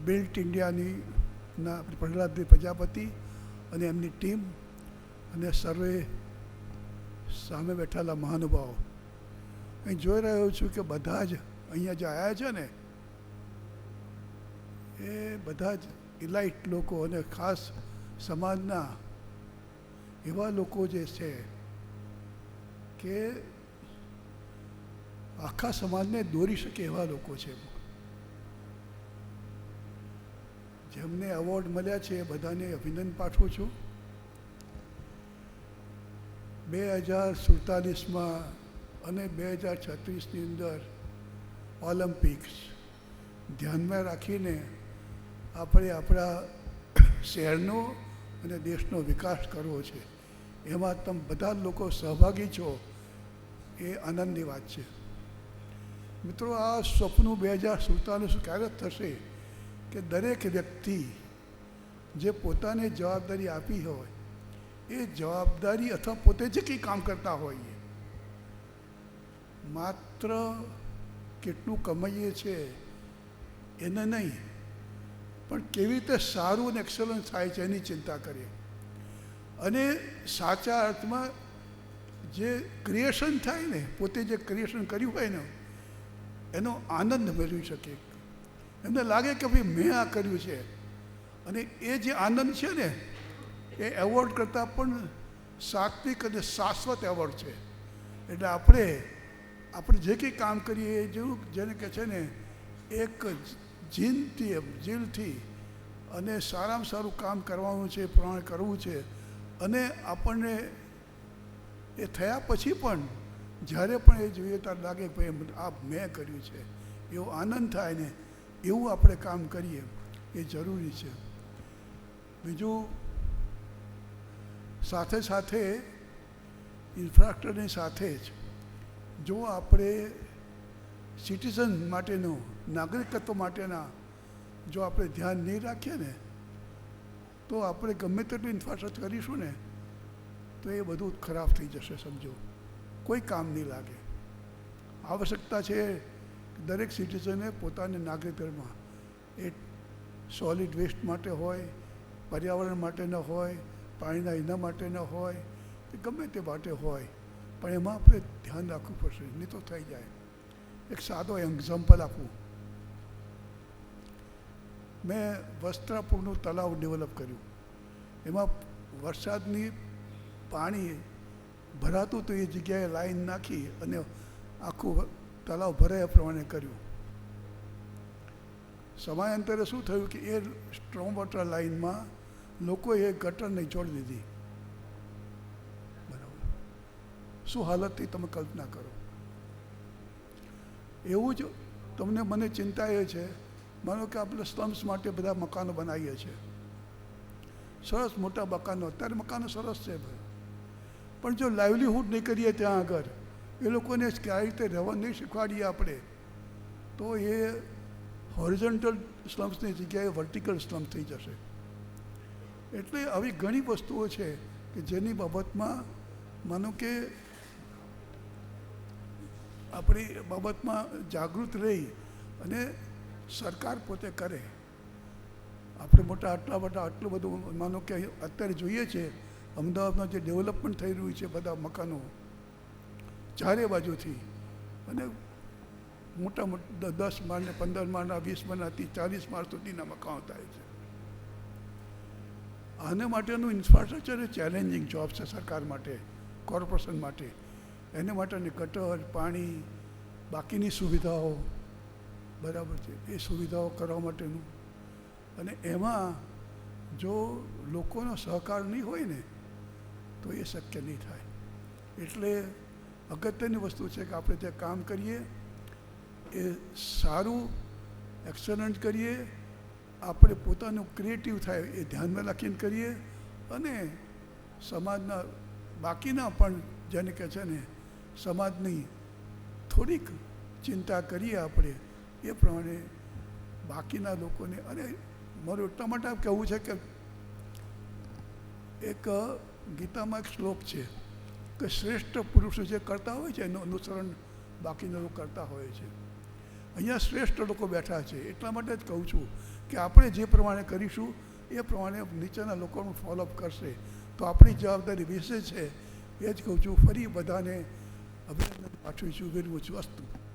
Built ઇન્ડિયાના પ્રહલાદભાઈ પ્રજાપતિ અને એમની ટીમ અને સર્વે સામે બેઠેલા મહાનુભાવો, અહીં જોઈ રહ્યો છું કે બધા જ અહીંયા જે આવ્યા છે ને એ બધા જ ઇલાઇટ લોકો અને ખાસ સમાજના એવા લોકો જે છે કે આખા સમાજને દોરી શકે એવા લોકો છે. જેમને એવોર્ડ મળ્યા છે એ બધાને અભિનંદન પાઠવું છું. 2047માં અને 2036ની અંદર ઓલિમ્પિક્સ ધ્યાનમાં રાખીને આપણે આપણા શહેરનો અને દેશનો વિકાસ કરવો છે. એમાં તમે બધા લોકો સહભાગી છો એ આનંદની વાત છે. મિત્રો, આ સપનું 2047 ક્યારે થશે કે દરેક વ્યક્તિ જે પોતાને જવાબદારી આપી હોય એ જવાબદારી અથવા પોતે જે કંઈ કામ કરતા હોઈએ, માત્ર કેટલું કમાઈએ છીએ એને નહીં, પણ કેવી રીતે સારું અને એક્સલન્સ થાય છે એની ચિંતા કરીએ. અને સાચા અર્થમાં જે ક્રિએશન થાય ને, પોતે જે ક્રિએશન કર્યું હોય ને એનો આનંદ મેળવી શકે. એમને લાગે કે ભાઈ મેં આ કર્યું છે, અને એ જે આનંદ છે ને એ એવોર્ડ કરતાં પણ સાત્વિક અને શાશ્વત એવોર્ડ છે. એટલે આપણે જે કંઈ કામ કરીએ એ જેવું જેને કહે છે ને એક જીલથી અને સારામાં સારું કામ કરવાનું છે, પ્રમાણે કરવું છે. અને આપણને એ થયા પછી પણ જ્યારે પણ એ જોઈએ ત્યારે લાગે કે ભાઈ આ મેં કર્યું છે, એવો આનંદ થાય ને એવું આપણે કામ કરીએ એ જરૂરી છે. બીજું, સાથે સાથે ઇન્ફ્રાસ્ટ્રક્ચરની સાથે જ જો આપણે સિટીઝન માટેનું, નાગરિકત્વ માટેના જો આપણે ધ્યાન નહીં રાખીએ ને તો આપણે ગમે તેટલું ઇન્ફ્રાસ્ટ્રક્ચર કરીશું ને તો એ બધું ખરાબ થઈ જશે. સમજો, કોઈ કામ નહીં લાગે. આવશ્યકતા છે દરેક સિટીઝને પોતાની નાગરિકત્વમાં એ સોલિડ વેસ્ટ માટે હોય, પર્યાવરણ માટે ન હોય, પાણીના એના માટે ન હોય, કે ગમે તે માટે હોય, પણ એમાં આપણે ધ્યાન રાખવું પડશે, નહીં તો થઈ જાય. એક સાદો એક્ઝામ્પલ આપું. મેં વસ્ત્રાપુરનું તળાવ ડેવલપ કર્યું. એમાં વરસાદની પાણી ભરાતું તો એ જગ્યાએ લાઈન નાખી અને આખું તળાવ ભરાય એ પ્રમાણે કર્યું. સમયાંતરે શું થયું કે એ સ્ટ્રોમ વોટર લાઈનમાં લોકોએ ગટરને જોડી દીધી. બરાબર, શું હાલતથી તમે કલ્પના કરો. એવું જ મને ચિંતા એ છે, માનો કે આપણે સ્લમ્સ માટે બધા મકાનો બનાવીએ છીએ, સરસ મોટા મકાનો, અત્યારે મકાનો સરસ છે ભાઈ, પણ જો લાઇવલીહુડ નહીં કરીએ ત્યાં આગળ, એ લોકોને કઈ રીતે રહેવા નહીં શીખવાડીએ આપણે, તો એ હોરિઝોન્ટલ સ્લમ્સની જગ્યાએ વર્ટિકલ સ્લમ્સ થઈ જશે. એટલે આવી ઘણી વસ્તુઓ છે કે જેની બાબતમાં માનો કે આપણી બાબતમાં જાગૃત રહી અને સરકાર પોતે કરે. આપણે આટલું બધું માનો કે અત્યારે જોઈએ છે અમદાવાદમાં જે ડેવલપમેન્ટ થઈ રહ્યું છે, બધા મકાનો ચારે બાજુથી, અને મોટા 10 માળને 15 માળના 20 માળનાથી 40 માળ સુધીના મકાનો થાય છે. આને માટેનું ઇન્ફ્રાસ્ટ્રક્ચર એ ચેલેન્જિંગ જોબ છે સરકાર માટે, કોર્પોરેશન માટે. એને માટેની ગટર, પાણી, બાકીની સુવિધાઓ, બરાબર છે, એ સુવિધાઓ કરવા માટેનું. અને એમાં જો લોકોનો સહકાર નહીં હોય ને તો એ શક્ય નહીં થાય. એટલે અગત્યની વસ્તુ છે કે આપણે જે કામ કરીએ એ સારું, એક્સલન્ટ કરીએ, આપણે પોતાનું ક્રિએટિવ થાય એ ધ્યાનમાં રાખીને કરીએ, અને સમાજના બાકીના પણ જેને કહે છે ને સમાજની થોડીક ચિંતા કરીએ આપણે એ પ્રમાણે બાકીના લોકોને. અને મારું એટલા માટે કહેવું છે કે એક ગીતામાં એક શ્લોક છે કે શ્રેષ્ઠ પુરુષો જે કરતા હોય છે એનું અનુસરણ બાકીના લોકો કરતા હોય છે. અહીંયા શ્રેષ્ઠ લોકો બેઠા છે, એટલા માટે જ કહું છું કે આપણે જે પ્રમાણે કરીશું એ પ્રમાણે નીચેના લોકોનું ફોલોઅપ કરશે. તો આપણી જવાબદારી વિશે છે એ જ કહું છું. ફરી બધાને અભિનંદન પાઠવું છું. Very much. અસ્તુ.